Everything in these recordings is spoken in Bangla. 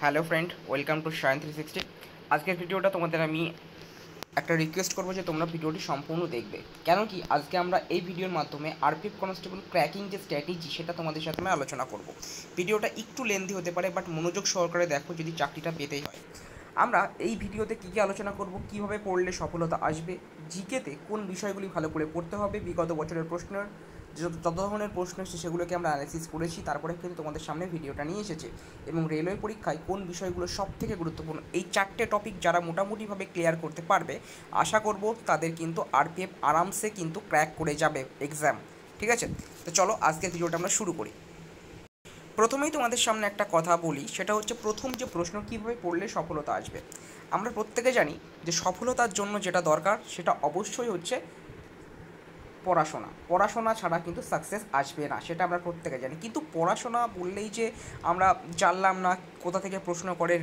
Hello friend, welcome to Shayan 360। আজকের ভিডিওটা তোমাদের আমি একটা রিকোয়েস্ট করবো যে তোমরা ভিডিওটি সম্পূর্ণ দেখবে। কেন কি আজকে আমরা এই ভিডিওর মাধ্যমে আরপিএফ কনস্টেবল ক্র্যাকিং যে স্ট্র্যাটেজি সেটা তোমাদের সাথে আমি আলোচনা করব। ভিডিওটা একটু লেন্দি হতে পারে, বাট মনোযোগ সহকারে দেখো যদি চাকরিটা পেতেই হয়। আমরা এই ভিডিওতে কী কী আলোচনা করব, কীভাবে পড়লে সফলতা আসবে, জিকেতে কোন বিষয়গুলি ভালো করে পড়তে হবে, বিগত বছরের প্রশ্নের যত ধরনের প্রশ্ন এসেছে সেগুলোকে আমরা অ্যানালাইসিস করেছি, তারপরে কিন্তু তোমাদের সামনে ভিডিওটা নিয়ে এসেছে। এবং রেলওয়ে পরীক্ষায় কোন বিষয়গুলো সব থেকে গুরুত্বপূর্ণ, এই চারটে টপিক যারা মোটামুটিভাবে ক্লিয়ার করতে পারবে, আশা করব তাদের কিন্তু আরপিএফ আরামসে কিন্তু ক্র্যাক করে যাবে এক্সাম। ঠিক আছে, তো চলো আজকের ভিডিওটা আমরা শুরু করি। প্রথমেই তোমাদের সামনে একটা কথা বলি, সেটা হচ্ছে প্রথম যে প্রশ্ন, কীভাবে পড়লে সফলতা আসবে। আমরা প্রত্যেকে জানি যে সফলতার জন্য যেটা দরকার সেটা অবশ্যই হচ্ছে পড়াশোনা ছাড়া কিন্তু সাকসেস আসবে না, সেটা আমরা প্রত্যেকে জানি। কিন্তু পড়াশোনা বললেই যে আমরা জানলাম না কোথা থেকে প্রশ্ন করে,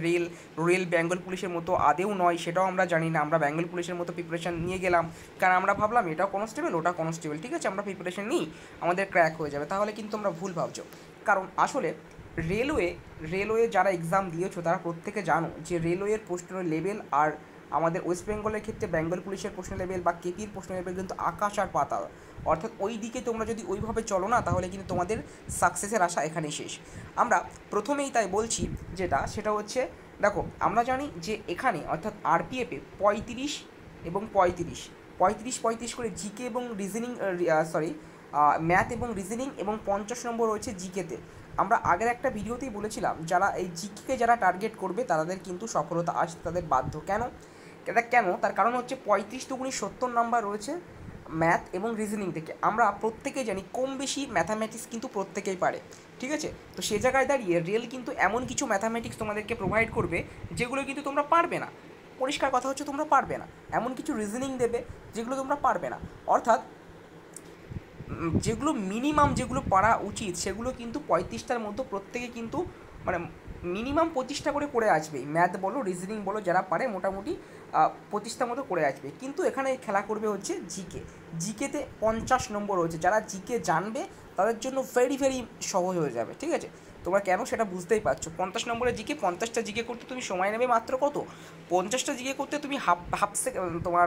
রেল বেঙ্গল পুলিশের মতো আদেও নয়, সেটাও আমরা জানি না। আমরা বেঙ্গল পুলিশের মতো প্রিপারেশান নিয়ে গেলাম, কারণ আমরা ভাবলাম এটা কনস্টেবল ওটা কনস্টেবল, ঠিক আছে আমরা প্রিপারেশান নিই, আমাদের ক্র্যাক হয়ে যাবে। তাহলে কিন্তু আমরা ভুল ভাবছো। কারণ আসলে রেলওয়ে যারা এক্সাম দিয়েছো তারা প্রত্যেকে জানো যে রেলওয়ের প্রশ্নের লেভেল আর আমাদের ওয়েস্ট বেঙ্গলের ক্ষেত্রে বেঙ্গল পুলিশের প্রশ্ন লেভেল বা কেপির প্রশ্ন লেভেল কিন্তু আকাশ আর পাতাল। অর্থাৎ ওই দিকে তোমরা যদি ওইভাবে চলো না, তাহলে কিন্তু তোমাদের সাকসেসের আশা এখানেই শেষ। আমরা প্রথমেই তাই বলছি সেটা হচ্ছে, দেখো আমরা জানি যে এখানে অর্থাৎ আরপিএফে 35 এবং 35 করে জিকে এবং রিজনিং, ম্যাথ এবং রিজনিং, এবং 50 নম্বর রয়েছে জিকেতে। আমরা আগের একটা ভিডিওতেই বলেছিলাম যারা এই জিকেকে যারা টার্গেট করবে তাদের কিন্তু সফলতা আসতে তাদের বাধ্য। কেন তার কারণ হচ্ছে 35 দুগুণি 70 নাম্বার রয়েছে ম্যাথ এবং রিজনিং থেকে। আমরা প্রত্যেকেই জানি কম বেশি ম্যাথামেটিক্স কিন্তু প্রত্যেকেই পারে, ঠিক আছে। তো সে জায়গায় দাঁড়িয়ে রেল কিন্তু এমন কিছু ম্যাথামেটিক্স তোমাদেরকে প্রোভাইড করবে যেগুলো কিন্তু তোমরা পারবে না। পরিষ্কার কথা হচ্ছে তোমরা পারবে না। এমন কিছু রিজনিং দেবে যেগুলো তোমরা পারবে না। অর্থাৎ যেগুলো মিনিমাম যেগুলো পারা উচিত সেগুলো কিন্তু 35টার মধ্যে প্রত্যেকে কিন্তু মানে মিনিমাম 25টা করে পড়ে আসবে। ম্যাথ বলো রিজনিং বলো, যারা পারে মোটামুটি 25টার মতো করে আসবে। কিন্তু এখানে খেলা করবে হচ্ছে জিকেতে 50 নম্বর রয়েছে। যারা জিকে জানবে তাদের জন্য ভেরি ভেরি সহজ হয়ে যাবে, ঠিক আছে। তোমরা কেন সেটা বুঝতেই পারছো। 50 নম্বরের জিকে, 50টা জিকে করতে তুমি সময় নেবে মাত্র কত, 50টা জিকে করতে তুমি হাফ সেকেন্ড, তোমার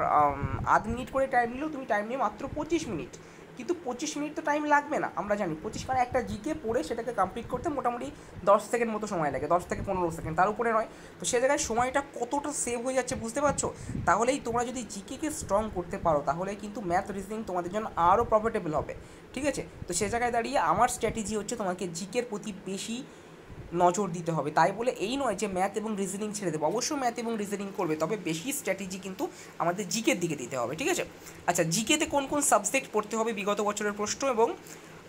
আধ মিনিট করে টাইম নিলেও তুমি টাইম নিয়ে মাত্র 25 মিনিট। কিন্তু 25 মিনিট তো টাইম লাগবে না, আমরা জানি 25 মানে একটা জিকে পড়ে সেটাকে কমপ্লিট করতে মোটামুটি 10 সেকেন্ড মতো সময় লাগে, 10 থেকে 15 সেকেন্ড, তার উপরে নয়। তো সে জায়গায় সময়টা কতটা সেভ হয়ে যাচ্ছে বুঝতে পারছো। তাহলেই তোমরা যদি জিকেকে স্ট্রং করতে পারো তাহলে কিন্তু ম্যাথ রিজনিং তোমাদের জন্য আরও প্রফিটেবল হবে, ঠিক আছে। তো সে জায়গায় দাঁড়িয়ে আমার স্ট্র্যাটেজি হচ্ছে তোমাকে জিকের প্রতি বেশি নজর দিতে হবে। তাই বলে এই নয় যে ম্যাথ এবং রিজনিং ছেড়ে দেবো, অবশ্যই ম্যাথ এবং রিজনিং করবে, তবে বেশি স্ট্র্যাটেজি কিন্তু আমাদের জিকের দিকে দিতে হবে, ঠিক আছে। আচ্ছা, জিকেতে কোন কোন সাবজেক্ট পড়তে হবে, বিগত বছরের প্রশ্ন, এবং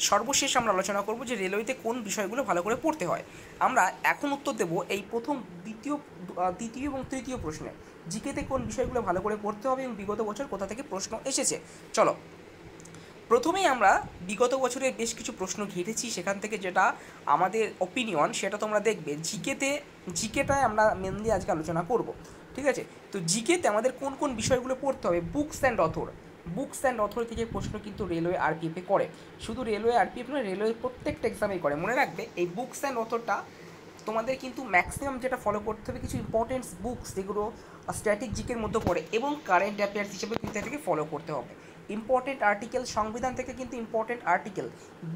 সর্বশেষ আমরা আলোচনা করব যে রেলওয়েতে কোন বিষয়গুলো ভালো করে পড়তে হয়। আমরা এখন উত্তর দেবো এই প্রথম, দ্বিতীয় এবং তৃতীয় প্রশ্নে জিকেতে কোন বিষয়গুলো ভালো করে পড়তে হবে এবং বিগত বছর কোথা থেকে প্রশ্ন এসেছে। চলো প্রথমেই আমরা বিগত বছরের বেশ কিছু প্রশ্ন ঘেটেছি, সেখান থেকে যেটা আমাদের অপিনিয়ন সেটা তোমরা দেখবে। জিকেটায় আমরা মেনলি আজকে আলোচনা করব, ঠিক আছে। তো জিকেতে আমাদের কোন কোন বিষয়গুলো পড়তে হবে, বুকস অ্যান্ড অথর থেকে প্রশ্ন কিন্তু রেলওয়ে আরপিএফে করে। শুধু রেলওয়ে আরপিএফ নয়, রেলওয়ে প্রত্যেকটা এক্সামেই করে। মনে রাখবে এই বুকস অ্যান্ড অথরটা তোমাদের কিন্তু ম্যাক্সিমাম যেটা ফলো করতে হবে, কিছু ইম্পর্টেন্টস বুকস যেগুলো স্ট্যাটিক জিকের মধ্যে পড়ে এবং কারেন্ট অ্যাফেয়ার্স হিসেবে কিন্তু এটাকে ফলো করতে হবে। ইম্পর্টেন্ট আর্টিকেল, সংবিধান থেকে কিন্তু ইম্পর্টেন্ট আর্টিকেল,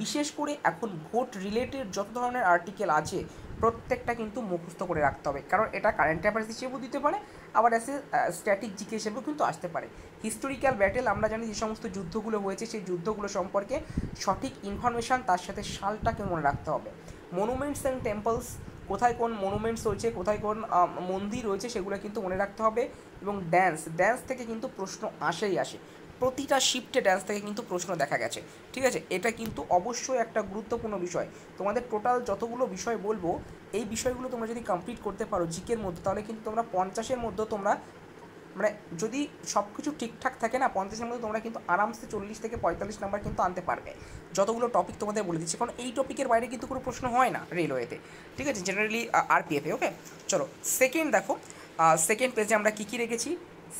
বিশেষ করে এখন ভোট রিলেটেড যত ধরনের আর্টিকেল আছে প্রত্যেকটা কিন্তু মুখস্থ করে রাখতে হবে, কারণ এটা কারেন্ট অ্যাফেয়ার্স হিসেবেও দিতে পারে, আবার এসে স্ট্যাটিক জিকে হিসেবেও কিন্তু আসতে পারে। হিস্টোরিক্যাল ব্যাটেল, আমরা জানি যে সমস্ত যুদ্ধগুলো হয়েছে সেই যুদ্ধগুলো সম্পর্কে সঠিক ইনফরমেশান, তার সাথে সালটাকে মনে রাখতে হবে। মনুমেন্টস অ্যান্ড টেম্পলস, কোথায় কোন মনুমেন্টস রয়েছে, কোথায় কোন মন্দির রয়েছে সেগুলো কিন্তু মনে রাখতে হবে। এবং ড্যান্স থেকে কিন্তু প্রশ্ন আসে, প্রতিটা শিফটে ড্যান্স থেকে কিন্তু প্রশ্ন দেখা গেছে, ঠিক আছে। এটা কিন্তু অবশ্যই একটা গুরুত্বপূর্ণ বিষয়। তোমাদের টোটাল যতগুলো বিষয় বলবো, এই বিষয়গুলো তোমরা যদি কমপ্লিট করতে পারো জিকের মধ্যে, তাহলে কিন্তু তোমরা 50-এর মধ্যে তোমরা মানে যদি সব কিছু ঠিকঠাক থাকে না, 50-এর মধ্যে তোমরা কিন্তু আরামসে 40 থেকে 45 নাম্বার কিন্তু আনতে পারবে, যতগুলো টপিক তোমাদের বলে দিচ্ছি। কারণ এই টপিকের বাইরে কিন্তু কোনো প্রশ্ন হয় না রেলওয়েতে, ঠিক আছে, জেনারেলি আরপিএফে। ওকে, চলো সেকেন্ড দেখো, সেকেন্ড পেজে আমরা কী কী রেখেছি।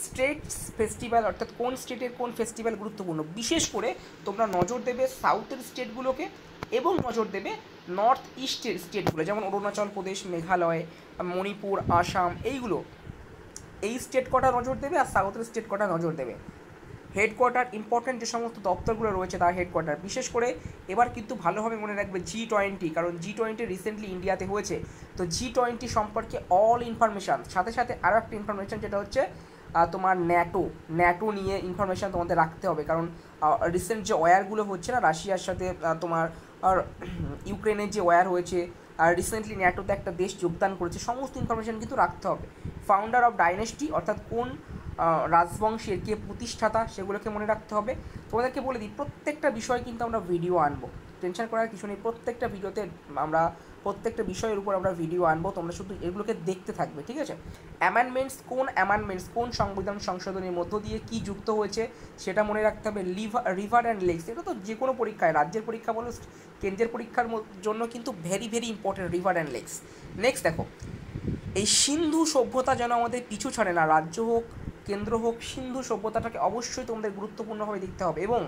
স্টেটস ফেস্টিভ্যাল, অর্থাৎ কোন স্টেটের কোন ফেস্টিভ্যাল গুরুত্বপূর্ণ, বিশেষ করে তোমরা নজর দেবে সাউথের স্টেটগুলোকে এবং নজর দেবে নর্থ ইস্টের স্টেটগুলো, যেমন অরুণাচল প্রদেশ, মেঘালয়, মণিপুর, আসাম, এইগুলো, এই স্টেট কটা নজর দেবে আর সাউথের স্টেট কটা নজর দেবে। হেডকোয়ার্টার, ইম্পর্ট্যান্ট যে সমস্ত দপ্তরগুলো রয়েছে তার হেডকোয়ার্টার, বিশেষ করে এবার কিন্তু ভালোভাবে মনে রাখবে G20, কারণ G20 রিসেন্টলি ইন্ডিয়াতে হয়েছে। তো G20 সম্পর্কে অল ইনফরমেশান, সাথে সাথে আরও একটা ইনফরমেশান যেটা হচ্ছে তোমার ন্যাটো নিয়ে ইনফরমেশান তোমাদের রাখতে হবে, কারণ রিসেন্ট যে ওয়ারগুলো হচ্ছে না রাশিয়ার সাথে, তোমার আর ইউক্রেনের যে ওয়ার হয়েছে, আর রিসেন্টলি ন্যাটোতে একটা দেশ যোগদান করেছে, সমস্ত ইনফরমেশান কিন্তু রাখতে হবে। ফাউন্ডার অফ ডাইনেস্টি, অর্থাৎ কোন রাজবংশের কে প্রতিষ্ঠাতা, সেগুলোকে মনে রাখতে হবে। তোমাদেরকে বলে দিই প্রত্যেকটা বিষয় কিন্তু আমরা ভিডিও আনবো, টেনশন করার কিছু নেই। প্রত্যেকটা ভিডিওতে আমরা প্রত্যেকটা বিষয়ের উপর আমরা ভিডিও আনবো, তোমরা শুধু এগুলোকে দেখতে থাকবে, ঠিক আছে। অ্যামেন্ডমেন্টস কোন সংবিধান সংশোধনের মধ্য দিয়ে কি যুক্ত হয়েছে সেটা মনে রাখতে হবে। রিভার অ্যান্ড লেকস, এটা তো যে কোনো পরীক্ষায়, রাজ্যের পরীক্ষা বলো কেন্দ্রের পরীক্ষার জন্য কিন্তু very very important river and lakes. Next দেখো, এই সিন্ধু সভ্যতা যেন আমাদের পিছু ছাড়ে না, রাজ্য হোক কেন্দ্র হোক, সিন্ধু সভ্যতাটাকে অবশ্যই তোমাদের গুরুত্বপূর্ণভাবে দেখতে হবে। এবং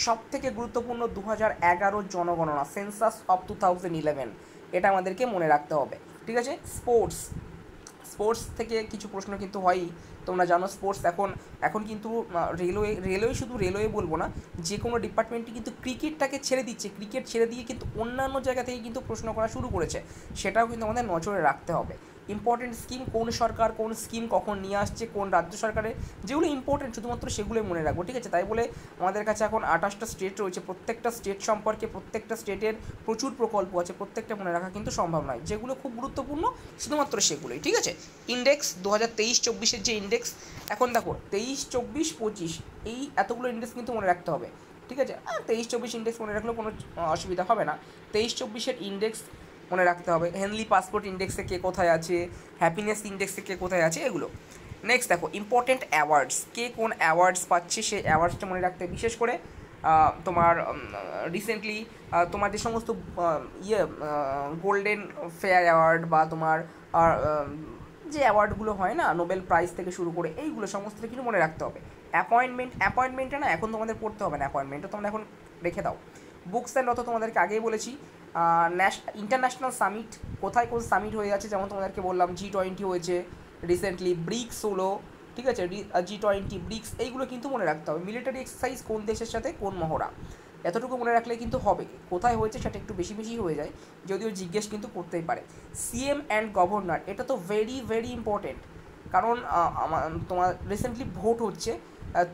সবথেকে গুরুত্বপূর্ণ 2011 জনগণনা, সেন্সাস অফ 2011, এটা আমাদেরকে মনে রাখতে হবে, ঠিক আছে। স্পোর্টস থেকে কিছু প্রশ্ন কিন্তু হয়ই, তোমরা জানো স্পোর্টস এখন কিন্তু রেলওয়ে শুধু রেলওয়ে বলবো না, যে কোনো ডিপার্টমেন্টই কিন্তু ক্রিকেটটাকে ছেড়ে দিচ্ছে, ক্রিকেট ছেড়ে দিয়ে কিন্তু অন্যান্য জায়গা থেকে কিন্তু প্রশ্ন করা শুরু করেছে, সেটাও কিন্তু আমাদের নজরে রাখতে হবে। ইম্পর্টেন্ট স্কিম, কোন সরকার কোন স্কিম কখন নিয়ে আসছে, কোন রাজ্য সরকারের, যেগুলো ইম্পর্টেন্ট শুধুমাত্র সেগুলোই মনে রাখবো, ঠিক আছে। তাই বলে আমাদের কাছে এখন 28টা স্টেট রয়েছে, প্রত্যেকটা স্টেট সম্পর্কে, প্রত্যেকটা স্টেটের প্রচুর প্রকল্প আছে, প্রত্যেকটা মনে রাখা কিন্তু সম্ভব নয়, যেগুলো খুব গুরুত্বপূর্ণ শুধুমাত্র সেগুলোই, ঠিক আছে। ইন্ডেক্স 2023-24 যে ইন্ডেক্স, এখন দেখো 23, 24, 25 এই এতগুলো ইন্ডেক্স কিন্তু মনে রাখতে হবে, ঠিক আছে। 23-24 ইন্ডেক্স মনে রাখলেও কোনো অসুবিধা হবে না। 23-24 ইন্ডেক্স মনে রাখতে হবে। হেনলি পাসপোর্ট ইন্ডেক্সে কে কোথায় আছে, হ্যাপিনেস ইন্ডেক্সে কে কোথায় আছে, এগুলো। নেক্সট দেখো ইম্পর্টেন্ট অ্যাওয়ার্ডস, কে কোন অ্যাওয়ার্ডস পাচ্ছে সেই অ্যাওয়ার্ডসটা মনে রাখতে, বিশেষ করে তোমার রিসেন্টলি তোমার যে সমস্ত গোল্ডেন ফেয়ার অ্যাওয়ার্ড বা তোমার যে অ্যাওয়ার্ডগুলো হয় না, নোবেল প্রাইজ থেকে শুরু করে, এইগুলো সমস্ত কিছু মনে রাখতে হবে। অ্যাপয়েন্টমেন্টটা না এখন তোমাদের পড়তে হবে না, অ্যাপয়েন্টমেন্টটা তোমরা এখন রেখে দাও। বুকস অ্যান্ড অথ তোমাদেরকে আগেই বলেছি। ইন্টারন্যাশনাল সামিট, কোথায় কোন সামিট হয়ে যাচ্ছে, যেমন তোমাদেরকে বললাম G20 হয়েছে রিসেন্টলি, ব্রিক্স হলো, ঠিক আছে, G20 ব্রিক্স, এইগুলো কিন্তু মনে রাখতে হবে। মিলিটারি এক্সারসাইজ কোন দেশের সাথে কোন মহড়া, এতটুকু মনে রাখলে কিন্তু হবে। কোথায় হয়েছে সেটা একটু বেশি বেশি হয়ে যায়, যদিও জিজ্ঞেস কিন্তু করতেই পারে। সিএম অ্যান্ড গভর্নর, এটা তো ভেরি ভেরি ইম্পর্টেন্ট, কারণ তোমার রিসেন্টলি ভোট হচ্ছে,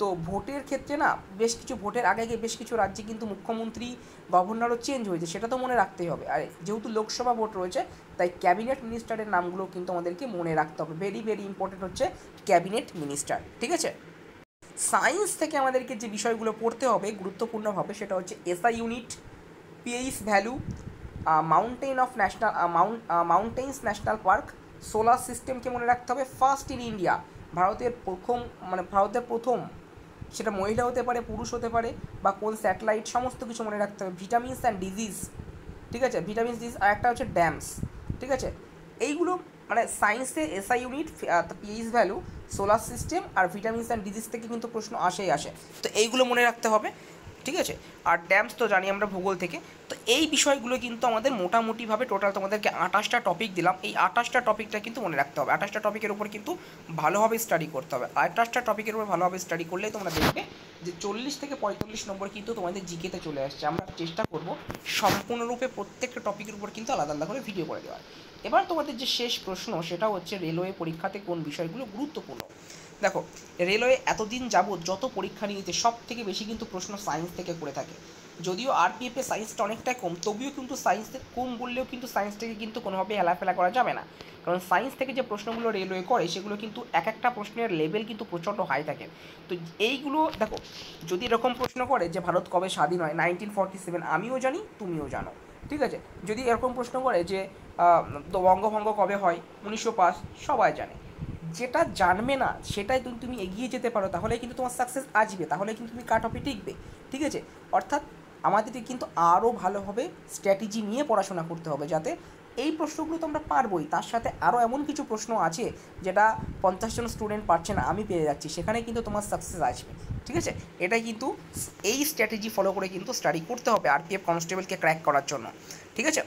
তো ভোটের ক্ষেত্রে না বেশ কিছু ভোটের আগে আগে বেশ কিছু রাজ্যে কিন্তু মুখ্যমন্ত্রী গভর্নরও চেঞ্জ হয়েছে, সেটা তো মনে রাখতেই হবে। আর যেহেতু লোকসভা ভোট রয়েছে তাই ক্যাবিনেট মিনিস্টারের নামগুলো কিন্তু আমাদেরকে মনে রাখতে হবে, ভেরি ভেরি ইম্পর্টেন্ট হচ্ছে ক্যাবিনেট মিনিস্টার, ঠিক আছে। সায়েন্স থেকে আমাদেরকে যে বিষয়গুলো পড়তে হবে গুরুত্বপূর্ণভাবে, সেটা হচ্ছে SI unit, pH value, mountains national park, solar সিস্টেমকে মনে রাখতে হবে। ফার্স্ট ইন ইন্ডিয়া, ভারতের প্রথম, সেটা মহিলা হতে পারে পুরুষ হতে পারে, বা কোন স্যাটেলাইট, সমস্ত কিছু মনে রাখতে হবে। ভিটামিনস অ্যান্ড ডিজিজ, ঠিক আছে, ভিটামিনস ডিজিজ, আর একটা হচ্ছে ড্যামস, ঠিক আছে। এইগুলো মানে সায়েন্সে SI unit, pH value, solar system আর ভিটামিনস অ্যান্ড ডিজিজ থেকে কিন্তু প্রশ্ন আসে, তো এইগুলো মনে রাখতে হবে, ঠিক আছে। আর ড্যামস তো জানি আমরা ভূগোল থেকে। তো এই বিষয়গুলো কিন্তু আমাদের মোটামুটিভাবে টোটাল তোমাদেরকে 28টা টপিক দিলাম, এই 28টা টপিকটা কিন্তু মনে রাখতে হবে। 28টা টপিকের উপর কিন্তু ভালোভাবে স্টাডি করতে হবে। 28টা টপিকের উপর ভালোভাবে স্টাডি করলেই তোমরা দেখবে যে 40 থেকে 45 নম্বর কিন্তু তোমাদের জিকেতে চলে আসছে। আমরা চেষ্টা করব সম্পূর্ণরূপে প্রত্যেকটা টপিকের উপর কিন্তু আলাদা আলাদা করে ভিডিও করে দেওয়ার। এবার তোমাদের যে শেষ প্রশ্ন সেটা হচ্ছে রেলওয়ে পরীক্ষাতে কোন বিষয়গুলো গুরুত্বপূর্ণ। দেখো রেলওয়ে এতদিন যাবৎ যত পরীক্ষা নিয়েছে সব থেকে বেশি কিন্তু প্রশ্ন সায়েন্স থেকে করে থাকে। যদিও আরপিএফে সায়েন্সটা অনেকটা কম, তবুও কিন্তু সায়েন্সের কম বললেও কিন্তু সায়েন্স থেকে কিন্তু কোনোভাবে হেলাফেলা করা যাবে না, কারণ সায়েন্স থেকে যে প্রশ্নগুলো রেলওয়ে করে সেগুলো কিন্তু এক একটা প্রশ্নের লেভেল কিন্তু প্রচণ্ড হাই থাকে। তো এইগুলো দেখো, যদি এরকম প্রশ্ন করে যে ভারত কবে স্বাধীন হয়, 1947, আমিও জানি তুমিও জানো, ঠিক আছে। যদি এরকম প্রশ্ন করে যে বঙ্গভঙ্গ কবে হয়, 1905, সবাই জানে। যেটা জানবে না সেটাই তুমি এগিয়ে যেতে পারো, তাহলে কিন্তু তোমার সাকসেস আসবে, তাহলে কিন্তু তুমি কাট অফে টিকবে, ঠিক আছে। অর্থাৎ আমাদেরকে কিন্তু আরও ভালোভাবে স্ট্র্যাটেজি নিয়ে পড়াশোনা করতে হবে, যাতে এই প্রশ্নগুলো তো আমরা পারবোই, তার সাথে আরও এমন কিছু প্রশ্ন আছে যেটা 50 জন স্টুডেন্ট পারছে না, আমি পেয়ে যাচ্ছি, সেখানে কিন্তু তোমার সাকসেস আসবে। ঠিক আছে, এটাই কিন্তু এই স্ট্র্যাটেজি ফলো করে কিন্তু স্টাডি করতে হবে আরপিএফ কনস্টেবলকে ক্র্যাক করার জন্য। ঠিক আছে,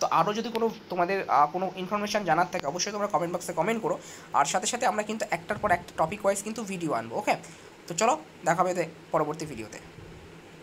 তো আরও যদি কোনো তোমাদের কোনো ইনফরমেশান জানার থাকে অবশ্যই তোমরা কমেন্ট বক্সে কমেন্ট করো। আর সাথে সাথে আমরা কিন্তু একটার পর একটা টপিক ওয়াইজ কিন্তু ভিডিও আনবো। ওকে, তো চলো দেখা হবে পরবর্তী ভিডিওতে।